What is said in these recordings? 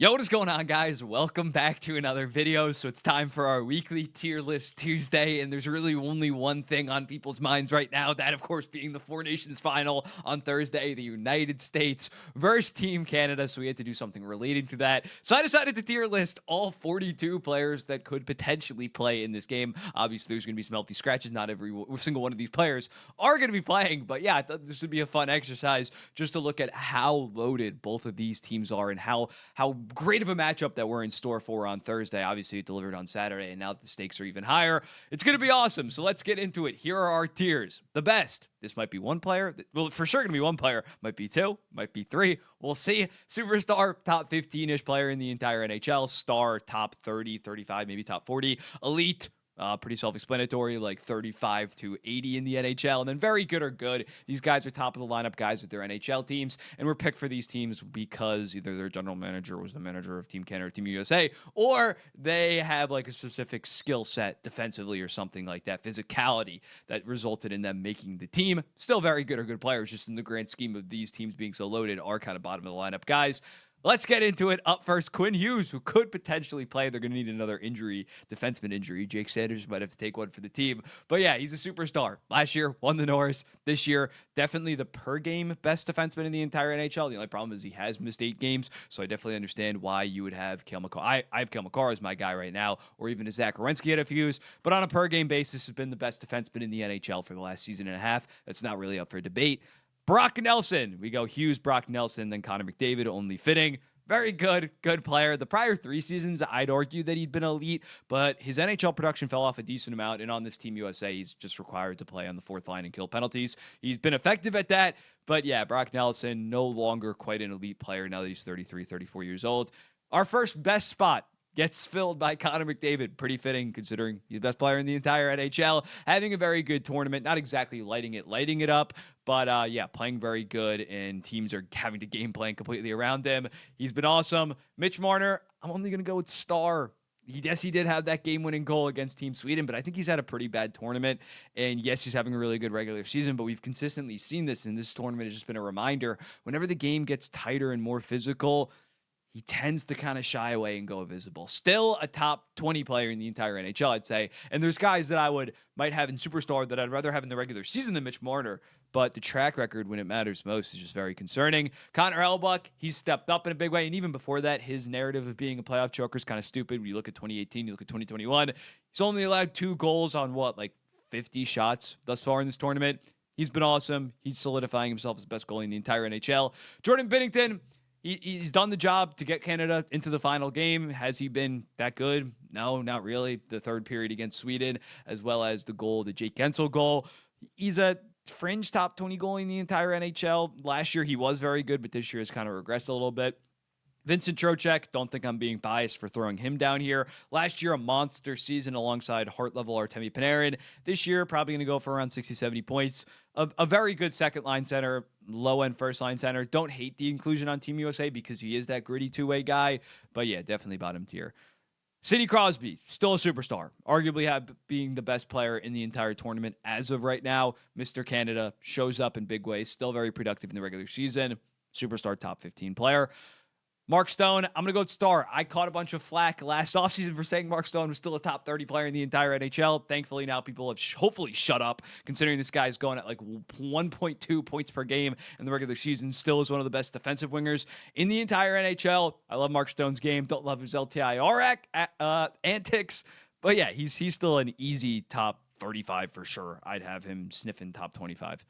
Yo, what is going on, guys? Welcome back to another video. So it's time for our weekly tier list Tuesday, and there's really only one thing on people's minds right now, that of course being the Four Nations final on Thursday, the United States versus Team Canada. So we had to do something relating to that. So I decided to tier list all 42 players that could potentially play in this game. Obviously, there's going to be some healthy scratches. Not every single one of these players are going to be playing, but yeah, I thought this would be a fun exercise just to look at how loaded both of these teams are and how great of a matchup that we're in store for on Thursday. Obviously, it delivered on Saturday, and now the stakes are even higher. It's going to be awesome. So let's get into it. Here are our tiers. The best. This might be one player. Well, for sure going to be one player. Might be two. Might be three. We'll see. Superstar, top 15-ish player in the entire NHL. Star, top 30, 35, maybe top 40. Elite, pretty self-explanatory, like 35 to 80 in the NHL. And then very good or good. These guys are top of the lineup guys with their NHL teams. And we're picked for these teams because either their general manager was the manager of Team Canada or Team USA, or they have like a specific skill set defensively or something like that, physicality that resulted in them making the team. Still very good or good players, just in the grand scheme of these teams being so loaded, are kind of bottom of the lineup guys. Let's get into it. Up first, Quinn Hughes, who could potentially play. They're going to need another injury, defenseman injury. Jake Sanders might have to take one for the team. But yeah, he's a superstar. Last year, won the Norris. This year, definitely the per-game best defenseman in the entire NHL. The only problem is he has missed 8 games, so I definitely understand why you would have Cale Makar. I have Cale Makar as my guy right now, or even a Zach Werenski at Hughes. But on a per-game basis, has been the best defenseman in the NHL for the last season and a half. That's not really up for debate. Brock Nelson. We go Hughes, Brock Nelson, then Connor McDavid, only fitting. Very good player. The prior 3 seasons, I'd argue that he'd been elite, but his NHL production fell off a decent amount, and on this Team USA, he's just required to play on the 4th line and kill penalties. He's been effective at that, but yeah, Brock Nelson, no longer quite an elite player now that he's 33, 34 years old. Our first best spot gets filled by Connor McDavid. Pretty fitting considering he's the best player in the entire NHL. Having a very good tournament. Not exactly lighting it up, but yeah, playing very good, and teams are having to game plan completely around him. He's been awesome. Mitch Marner, I'm only going to go with star. Yes, he did have that game-winning goal against Team Sweden, but I think he's had a pretty bad tournament. And yes, he's having a really good regular season, but we've consistently seen this, and this tournament has just been a reminder. Whenever the game gets tighter and more physical, he tends to kind of shy away and go invisible. Still a top 20 player in the entire NHL, I'd say. And there's guys that might have in Superstar that I'd rather have in the regular season than Mitch Marner. But the track record when it matters most is just very concerning. Connor Hellebuyck, he's stepped up in a big way. And even before that, his narrative of being a playoff choker is kind of stupid. When you look at 2018, you look at 2021, he's only allowed 2 goals on like 50 shots thus far in this tournament. He's been awesome. He's solidifying himself as the best goalie in the entire NHL. Jordan Binnington, he's done the job to get Canada into the final game. Has he been that good? No, not really. The 3rd period against Sweden, as well as the Jake Gensel goal. He's a fringe top 20 goalie in the entire NHL. Last year, he was very good, but this year has kind of regressed a little bit. Vincent Trocheck, don't think I'm being biased for throwing him down here. Last year, a monster season alongside heart-level Artemi Panarin. This year, probably going to go for around 60, 70 points. A very good second-line center, low-end first-line center. Don't hate the inclusion on Team USA because he is that gritty two-way guy. But yeah, definitely bottom tier. Sidney Crosby, still a superstar. Arguably being the best player in the entire tournament as of right now. Mr. Canada shows up in big ways. Still very productive in the regular season. Superstar top 15 player. Mark Stone, I'm going to go with star. I caught a bunch of flack last offseason for saying Mark Stone was still a top 30 player in the entire NHL. Thankfully, now people have hopefully shut up, considering this guy's going at like 1.2 points per game in the regular season. Still is one of the best defensive wingers in the entire NHL. I love Mark Stone's game. Don't love his LTIR antics. But yeah, he's still an easy top 35 for sure. I'd have him sniffing top 25.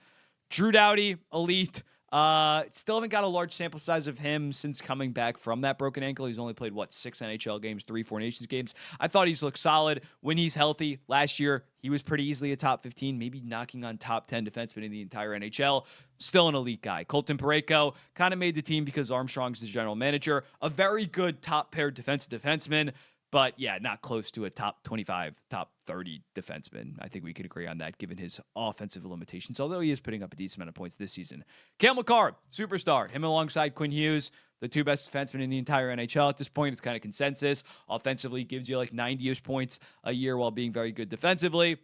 Drew Doughty, elite. Still haven't got a large sample size of him since coming back from that broken ankle. He's only played, 6 NHL games, 3 Four Nations games. I thought he's looked solid when he's healthy. Last year, he was pretty easily a top 15, maybe knocking on top 10 defenseman in the entire NHL. Still an elite guy. Colton Parayko kind of made the team because Armstrong's the general manager. A very good top paired defenseman. But yeah, not close to a top 25, top 30 defenseman. I think we could agree on that given his offensive limitations, although he is putting up a decent amount of points this season. Cale Makar, superstar. Him alongside Quinn Hughes, the 2 best defensemen in the entire NHL at this point. It's kind of consensus. Offensively, gives you like 90-ish points a year while being very good defensively.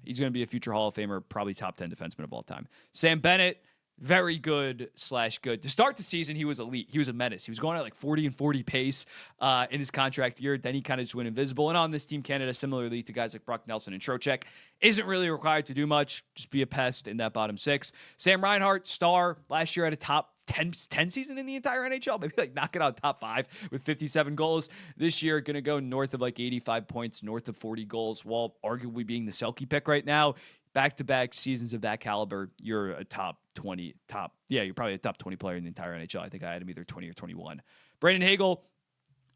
He's going to be a future Hall of Famer, probably top 10 defenseman of all time. Sam Bennett, very good / good. To start the season, he was elite. He was a menace. He was going at like 40 and 40 pace in his contract year. Then he kind of just went invisible. And on this Team Canada, similarly to guys like Brock Nelson and Trocheck, isn't really required to do much. Just be a pest in that bottom six. Sam Reinhart, star, last year at a top 10 season in the entire NHL, maybe like knocking out top 5 with 57 goals. This year, going to go north of like 85 points, north of 40 goals, while arguably being the Selke pick right now. Back-to-back seasons of that caliber, you're a you're probably a top 20 player in the entire NHL. I think I had him either 20 or 21. Brandon Hagel,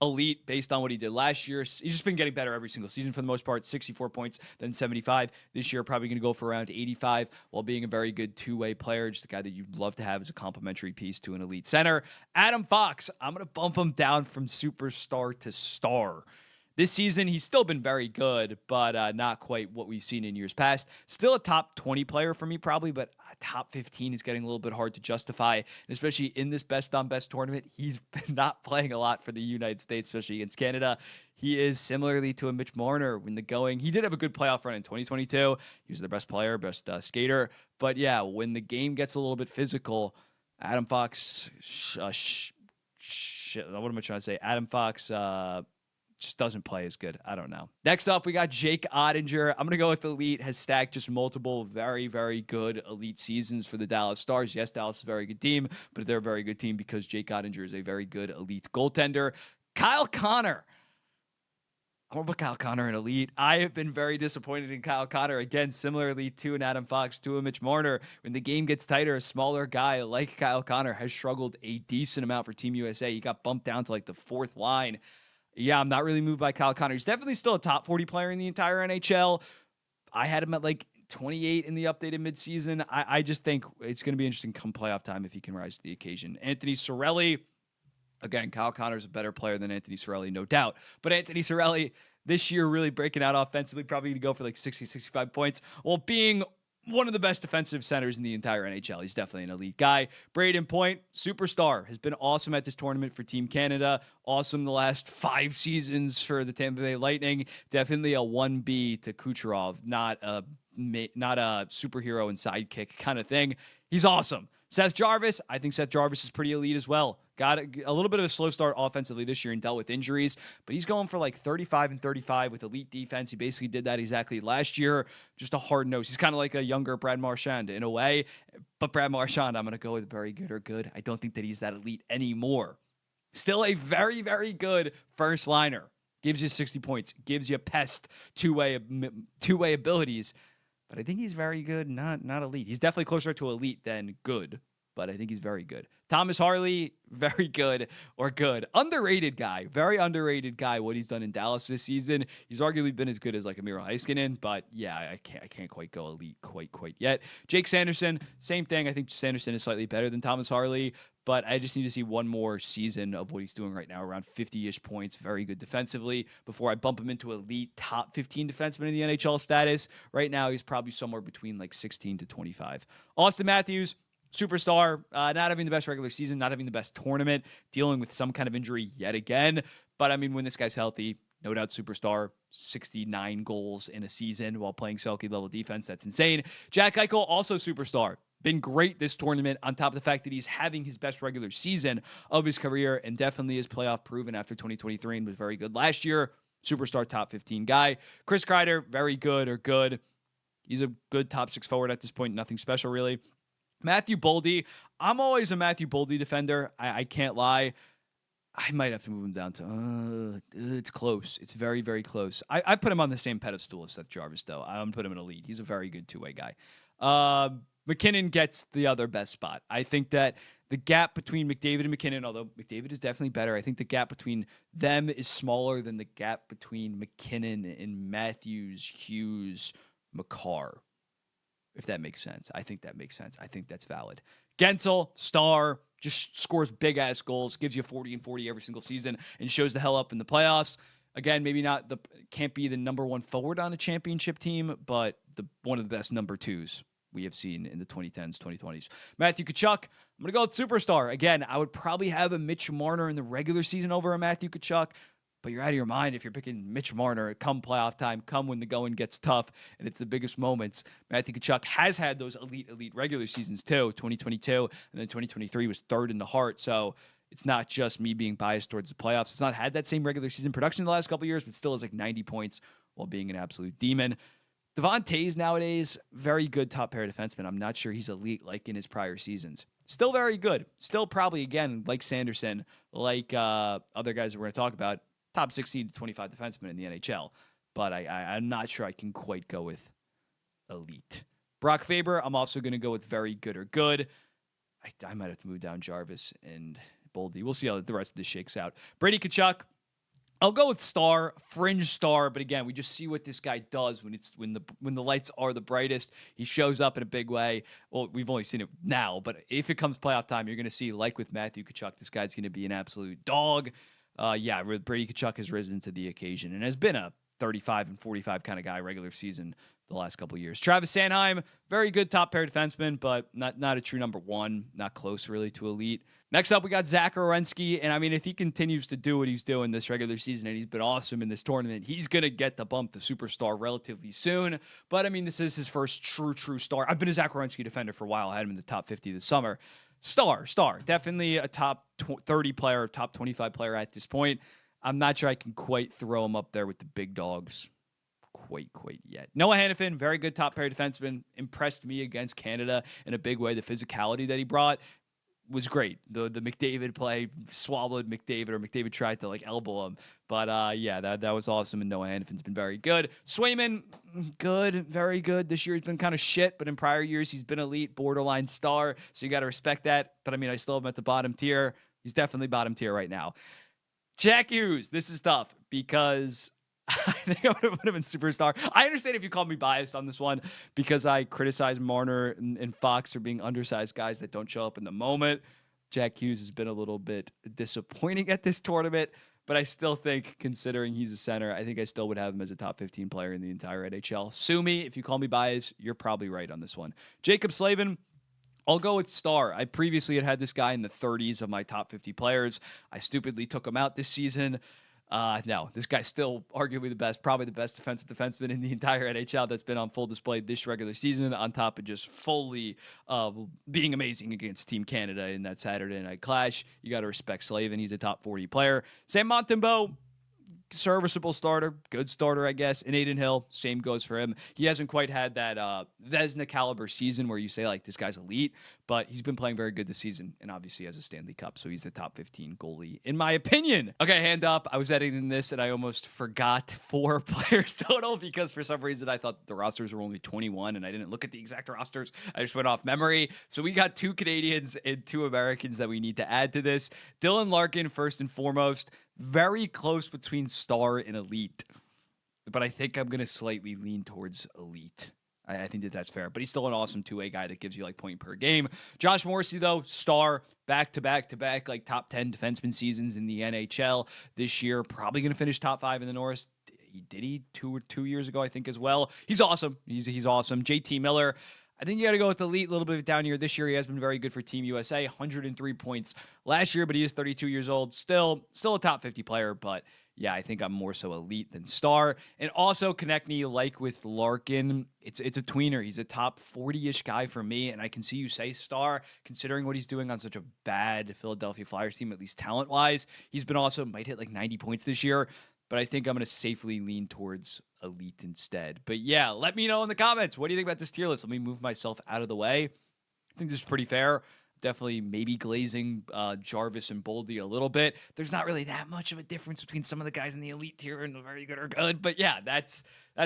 elite based on what he did last year. He's just been getting better every single season for the most part. 64 points, then 75. This year, probably going to go for around 85 while being a very good two-way player. Just a guy that you'd love to have as a complementary piece to an elite center. Adam Fox, I'm going to bump him down from superstar to star. This season, he's still been very good, but not quite what we've seen in years past. Still a top 20 player for me, probably, but top 15 is getting a little bit hard to justify, and especially in this best-on-best tournament. He's been not playing a lot for the United States, especially against Canada. He is similarly to a Mitch Marner when the going. He did have a good playoff run in 2022. He was their best player, best skater. But yeah, when the game gets a little bit physical, Adam Fox, what am I trying to say? Adam Fox, just doesn't play as good. I don't know. Next up, we got Jake Ottinger. I'm going to go with elite. Has stacked just multiple very, very good elite seasons for the Dallas Stars. Yes, Dallas is a very good team, but they're a very good team because Jake Ottinger is a very good elite goaltender. Kyle Connor. I'm going to put Kyle Connor in elite. I have been very disappointed in Kyle Connor. Again, similarly to an Adam Fox, to a Mitch Marner. When the game gets tighter, a smaller guy like Kyle Connor has struggled a decent amount for Team USA. He got bumped down to like the 4th line. Yeah, I'm not really moved by Kyle Connor. He's definitely still a top 40 player in the entire NHL. I had him at like 28 in the updated midseason. I just think it's going to be interesting come playoff time if he can rise to the occasion. Anthony Cirelli, again, Kyle Connor's a better player than Anthony Cirelli, no doubt. But Anthony Cirelli this year really breaking out offensively, probably going to go for like 60, 65 points, while being one of the best defensive centers in the entire NHL. He's definitely an elite guy. Braden Point, superstar, has been awesome at this tournament for Team Canada. Awesome the last 5 seasons for the Tampa Bay Lightning. Definitely a 1B to Kucherov, not a superhero and sidekick kind of thing. He's awesome. Seth Jarvis, I think Seth Jarvis is pretty elite as well. Got a little bit of a slow start offensively this year and dealt with injuries, but he's going for like 35 and 35 with elite defense. He basically did that exactly last year. Just a hard nose. He's kind of like a younger Brad Marchand in a way, but Brad Marchand, I'm going to go with very good or good. I don't think that he's that elite anymore. Still a very, very good first liner. Gives you 60 points. Gives you pest two-way abilities. But I think he's very good, not elite. He's definitely closer to elite than good, but I think he's very good. Thomas Harley, very good or good. Underrated guy, very underrated guy, what he's done in Dallas this season. He's arguably been as good as like Miro Heiskanen, but yeah, I can't quite go elite quite yet. Jake Sanderson, same thing. I think Sanderson is slightly better than Thomas Harley, but I just need to see one more season of what he's doing right now, around 50-ish points, very good defensively, before I bump him into elite top 15 defenseman in the NHL status. Right now, he's probably somewhere between like 16 to 25. Austin Matthews, superstar, not having the best regular season, not having the best tournament, dealing with some kind of injury yet again. But I mean, when this guy's healthy, no doubt superstar, 69 goals in a season while playing Selke level defense. That's insane. Jack Eichel, also superstar. Been great this tournament, on top of the fact that he's having his best regular season of his career and definitely is playoff proven after 2023 and was very good last year. Superstar top 15 guy. Chris Kreider, very good or good. He's a good top 6 forward at this point. Nothing special, really. Matthew Boldy. I'm always a Matthew Boldy defender. I can't lie. I might have to move him down to, it's close. It's very, very close. I put him on the same pedestal as Seth Jarvis, though. I'm going to put him in a lead. He's a very good two-way guy. McKinnon gets the other best spot. I think that the gap between McDavid and McKinnon, although McDavid is definitely better, I think the gap between them is smaller than the gap between McKinnon and Matthews, Hughes, Makar. If that makes sense. I think that makes sense. I think that's valid. Gensel, star, just scores big-ass goals, gives you 40 and 40 every single season, and shows the hell up in the playoffs. Again, maybe can't be the number 1 forward on a championship team, but one of the best number 2s we have seen in the 2010s, 2020s. Matthew Tkachuk, I'm going to go with superstar. Again, I would probably have a Mitch Marner in the regular season over a Matthew Tkachuk, but you're out of your mind if you're picking Mitch Marner come playoff time, come when the going gets tough, and it's the biggest moments. Matthew Tkachuk has had those elite regular seasons too. 2022 and then 2023 was third in the Hart. So it's not just me being biased towards the playoffs. It's not had that same regular season production in the last couple of years, but still is like 90 points while being an absolute demon. Devon Toews nowadays, very good top pair defenseman. I'm not sure he's elite like in his prior seasons. Still very good. Still probably, again, like Sanderson, like other guys that we're going to talk about, top 16 to 25 defenseman in the NHL. But I'm not sure I can quite go with elite. Brock Faber, I'm also going to go with very good or good. I might have to move down Jarvis and Boldy. We'll see how the rest of this shakes out. Brady Tkachuk, I'll go with star, fringe star, but again, we just see what this guy does when the lights are the brightest. He shows up in a big way. Well, we've only seen it now, but if it comes playoff time, you're going to see, like with Matthew Tkachuk, this guy's going to be an absolute dog. Brady Tkachuk has risen to the occasion and has been a 35 and 45 kind of guy regular season the last couple of years. Travis Sanheim, very good top pair defenseman, but not a true number one, not close really to elite. Next up, we got Zach Werenski, and I mean, if he continues to do what he's doing this regular season, and he's been awesome in this tournament, he's going to get the bump to superstar relatively soon. But I mean, this is his first true star. I've been a Zach Werenski defender for a while. I had him in the top 50 this summer. Star. Definitely a top 30 player, top 25 player at this point. I'm not sure I can quite throw him up there with the big dogs quite yet. Noah Hannafin, very good top pair defenseman, impressed me against Canada in a big way. The physicality that he brought was great. The McDavid play swallowed McDavid, or McDavid tried to like elbow him. But that was awesome, and Noah Hannafin's been very good. Swayman, good, very good. This year he's been kind of shit, but in prior years he's been elite, borderline star, so you got to respect that. But I mean, I still have him at the bottom tier. He's definitely bottom tier right now. Jack Hughes, this is tough because I think I would have put him in superstar. I understand if you call me biased on this one because I criticize Marner and Fox for being undersized guys that don't show up in the moment. Jack Hughes has been a little bit disappointing at this tournament, but I still think, considering he's a center, I think I still would have him as a top 15 player in the entire NHL. Sue me if you call me biased. You're probably right on this one. Jacob Slavin, I'll go with star. I previously had this guy in the 30s of my top 50 players. I stupidly took him out this season. No, this guy's still arguably the best, probably the best defensive defenseman in the entire NHL that's been on full display this regular season, on top of just fully being amazing against Team Canada in that Saturday night clash. You got to respect Slavin. He's a top 40 player. Sam Montembeault, serviceable starter, good starter, I guess. And Aiden Hill, same goes for him. He hasn't quite had that Vezina caliber season where you say, like, this guy's elite, but he's been playing very good this season and obviously has a Stanley Cup, so he's the top 15 goalie, in my opinion. Okay, hand up. I was editing this and I almost forgot 4 players total because for some reason I thought the rosters were only 21 and I didn't look at the exact rosters. I just went off memory. So we got 2 Canadians and 2 Americans that we need to add to this. Dylan Larkin, first and foremost. Very close between star and elite, but I think I'm going to slightly lean towards elite. I think that's fair, but he's still an awesome 2-way guy that gives you like point per game. Josh Morrissey, though, star, back-to-back, like top 10 defenseman seasons in the NHL this year. Probably going to finish top 5 in the Norris. Did he 2 years ago, I think, as well. He's awesome. He's awesome. JT Miller, I think you got to go with elite, a little bit down here. This year, he has been very good for Team USA, 103 points last year, but he is 32 years old. Still a top 50 player, but yeah, I think I'm more so elite than star. And also, Konechny, like with Larkin, it's a tweener. He's a top 40-ish guy for me, and I can see you say star, considering what he's doing on such a bad Philadelphia Flyers team, at least talent-wise. He's been awesome, might hit like 90 points this year, but I think I'm going to safely lean towards elite instead. But yeah, let me know in the comments. What do you think about this tier list? Let me move myself out of the way. I think this is pretty fair. Definitely maybe glazing Jarvis and Boldy a little bit. There's not really that much of a difference between some of the guys in the elite tier and the very good or good. But yeah, that's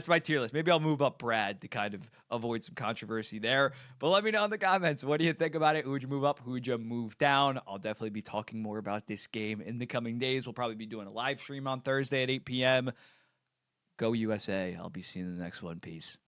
my tier list. Maybe I'll move up Brad to kind of avoid some controversy there. But let me know in the comments. What do you think about it? Who would you move up? Who would you move down? I'll definitely be talking more about this game in the coming days. We'll probably be doing a live stream on Thursday at 8 p.m. Go USA. I'll be seeing you in the next one. Peace.